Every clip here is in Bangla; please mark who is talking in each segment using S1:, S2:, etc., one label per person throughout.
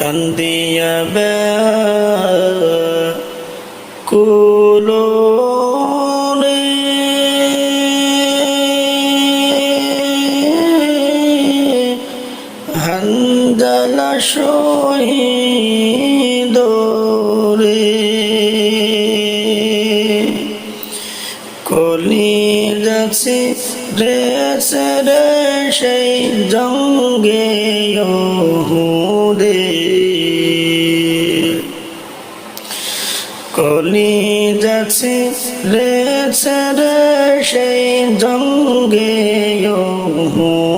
S1: কান্দিয়া ব্যাকুলো রে হানজালা শহীদ রে কলিজাছি রেছে রে সেই জঙ্গে ইহুদের কলিজাছি রেছে রে সেই জঙ্গে ইহুদের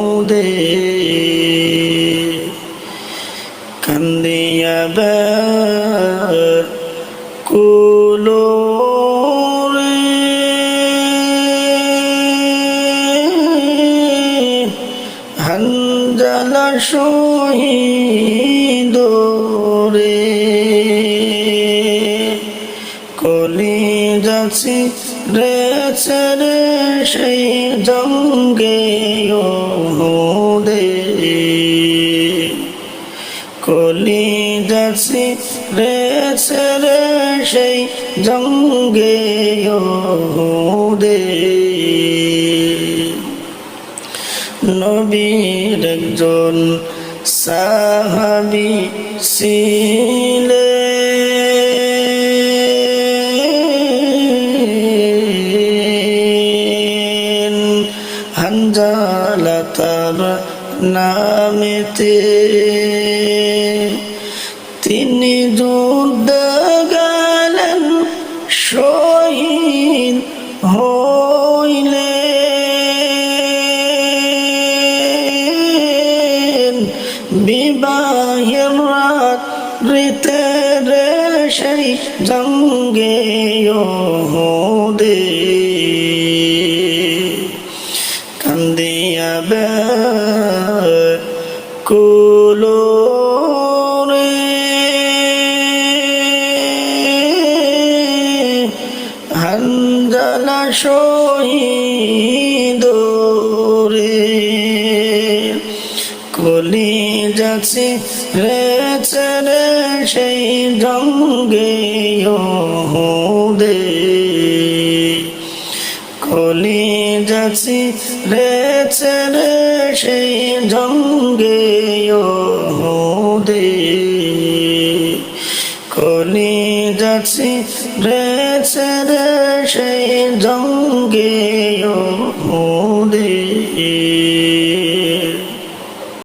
S1: কান্দিয়া ব্যাকুলো হানজালা শহীদ রে কলিজাছি রেছে রে সেই জঙ্গে ইহুদের কলিজাছি রেছে রে সেই জঙ্গে ইহুদের নবীর একজন সাহাবী ছিলেন হানজালা তার নামেতে তিনি যুদ্ধে গেলেন শহীদ হইলেন বিবাহের রাত্রিতে রে সেই জঙ্গে ইহুদের কান্দিয়া ব্যাকুলো হানজালা শহীদ রে কলিজাছি রেছে রে সেই জঙ্গে ইহুদের কলিজাছি রেছে রে সেই জঙ্গে ইহুদের কলিজাছি